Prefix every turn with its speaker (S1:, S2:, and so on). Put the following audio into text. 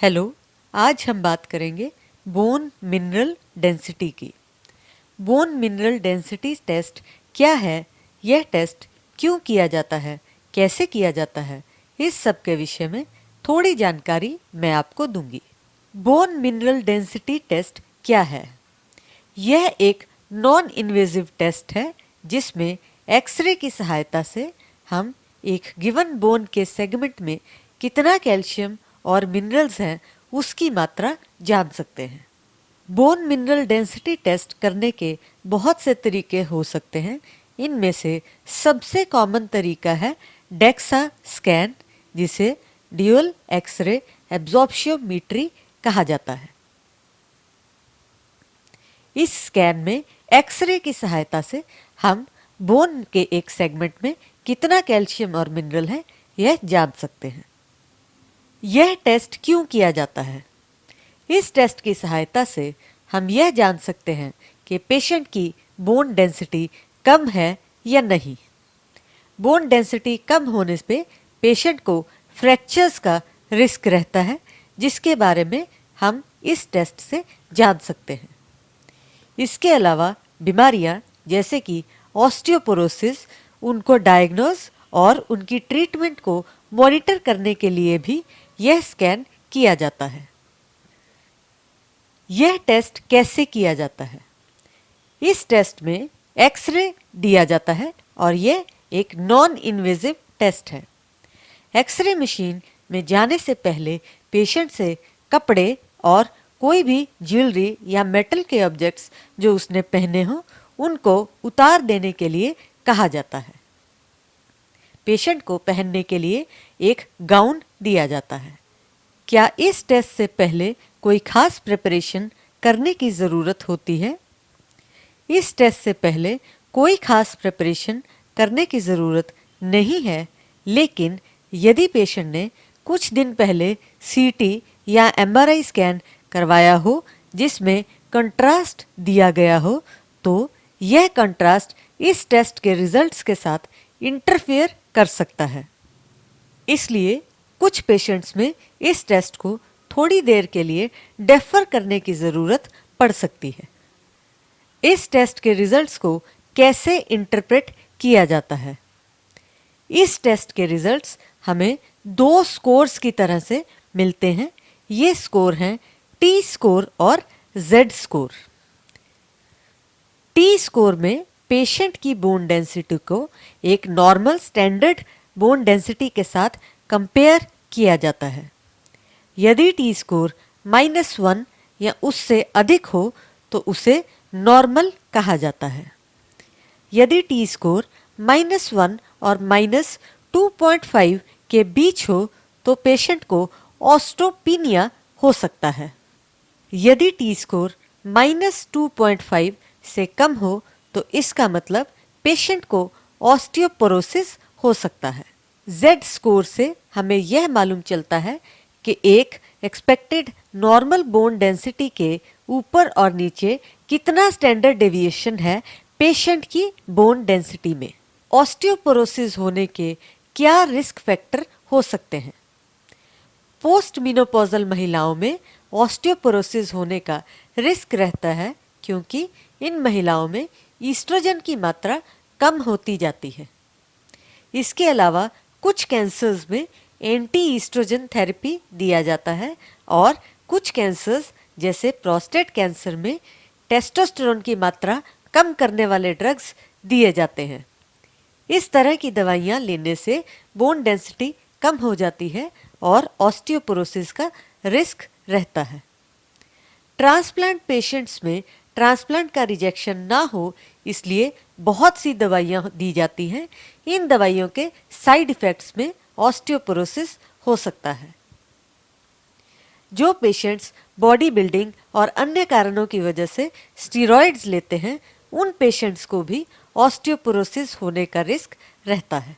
S1: Hello, आज हम बात करेंगे बोन मिनरल डेंसिटी की। बोन मिनरल डेंसिटी टेस्ट क्या है, यह टेस्ट क्यों किया जाता है, कैसे किया जाता है, इस सब के विषय में थोड़ी जानकारी मैं आपको दूंगी। बोन मिनरल डेंसिटी टेस्ट क्या है? यह एक नॉन इन्वेजिव टेस्ट है जिसमें एक्सरे की सहायता से हम एक गिवन बोन के सेगमेंट में कितना कैल्शियम और मिनरल्स हैं उसकी मात्रा जान सकते हैं। बोन मिनरल डेंसिटी टेस्ट करने के बहुत से तरीके हो सकते हैं। इनमें से सबसे कॉमन तरीका है डेक्सा स्कैन, जिसे ड्यूअल एक्सरे एब्जॉर्प्शियोमेट्री कहा जाता है। इस स्कैन में एक्सरे की सहायता से हम बोन के एक सेगमेंट में कितना कैल्शियम और मिनरल है यह जान सकते हैं। यह टेस्ट क्यों किया जाता है? इस टेस्ट की सहायता से हम यह जान सकते हैं कि पेशेंट की बोन डेंसिटी कम है या नहीं। बोन डेंसिटी कम होने पे पेशेंट को फ्रैक्चर्स का रिस्क रहता है, जिसके बारे में हम इस टेस्ट से जान सकते हैं। इसके अलावा बीमारियां जैसे कि ऑस्टियोपोरोसिस, उनको डायग्नोज और उनकी ट्रीटमेंट को मॉनिटर करने के लिए भी यह स्कैन किया जाता है। यह टेस्ट कैसे किया जाता है? इस टेस्ट में एक्सरे दिया जाता है और यह एक नॉन इन्वेजिव टेस्ट है। एक्सरे मशीन में जाने से पहले पेशेंट से कपड़े और कोई भी ज्वेलरी या मेटल के ऑब्जेक्ट्स जो उसने पहने हों उनको उतार देने के लिए कहा जाता है। पेशेंट को पहनने के लिए एक गाउन दिया जाता है। क्या इस टेस्ट से पहले कोई खास प्रिपरेशन करने की ज़रूरत होती है? इस टेस्ट से पहले कोई खास प्रिपरेशन करने की ज़रूरत नहीं है, लेकिन यदि पेशेंट ने कुछ दिन पहले सीटी या एमआरआई स्कैन करवाया हो जिसमें कंट्रास्ट दिया गया हो, तो यह कंट्रास्ट इस टेस्ट के रिजल्ट्स के साथ इंटरफेयर कर सकता है। इसलिए कुछ पेशेंट्स में इस टेस्ट को थोड़ी देर के लिए डेफर करने की ज़रूरत पड़ सकती है। इस टेस्ट के रिजल्ट्स को कैसे इंटरप्रेट किया जाता है? इस टेस्ट के रिजल्ट्स हमें दो स्कोर्स की तरह से मिलते हैं। ये स्कोर हैं टी स्कोर और जेड स्कोर। टी स्कोर में पेशेंट की बोन डेंसिटी को एक नॉर्मल स्टैंडर्ड बोन डेंसिटी के साथ कंपेयर किया जाता है। यदि टी स्कोर -1 या उससे अधिक हो तो उसे नॉर्मल कहा जाता है। यदि टी स्कोर -1 और -2.5 के बीच हो तो पेशेंट को ऑस्टियोपेनिया हो सकता है। यदि टी स्कोर -2.5 से कम हो तो इसका मतलब पेशेंट को ऑस्टियोपोरोसिस हो सकता है। जेड स्कोर से हमें यह मालूम चलता है कि एक एक्सपेक्टेड नॉर्मल बोन डेंसिटी के ऊपर और नीचे कितना स्टैंडर्ड डेविएशन है पेशेंट की बोन डेंसिटी में। ऑस्टियोपोरोसिस होने के क्या रिस्क फैक्टर हो सकते हैं? पोस्ट मेनोपॉजल महिलाओं में ऑस्टियोपोरोसिस होने का रिस्क रहता है क्योंकि इन महिलाओं में ईस्ट्रोजन की मात्रा कम होती जाती है। इसके अलावा कुछ कैंसर्स में एंटी ईस्ट्रोजन थेरेपी दिया जाता है और कुछ कैंसर्स जैसे प्रोस्टेट कैंसर में टेस्टोस्टेरोन की मात्रा कम करने वाले ड्रग्स दिए जाते हैं। इस तरह की दवाइयाँ लेने से बोन डेंसिटी कम हो जाती है और ऑस्टियोपोरोसिस का रिस्क रहता है। ट्रांसप्लांट पेशेंट्स में ट्रांसप्लांट का रिजेक्शन ना हो इसलिए बहुत सी दवाइयाँ दी जाती हैं। इन दवाइयों के साइड इफ़ेक्ट्स में ऑस्टियोपोरोसिस हो सकता है। जो पेशेंट्स बॉडी बिल्डिंग और अन्य कारणों की वजह से स्टेरॉइड्स लेते हैं उन पेशेंट्स को भी ऑस्टियोपोरोसिस होने का रिस्क रहता है।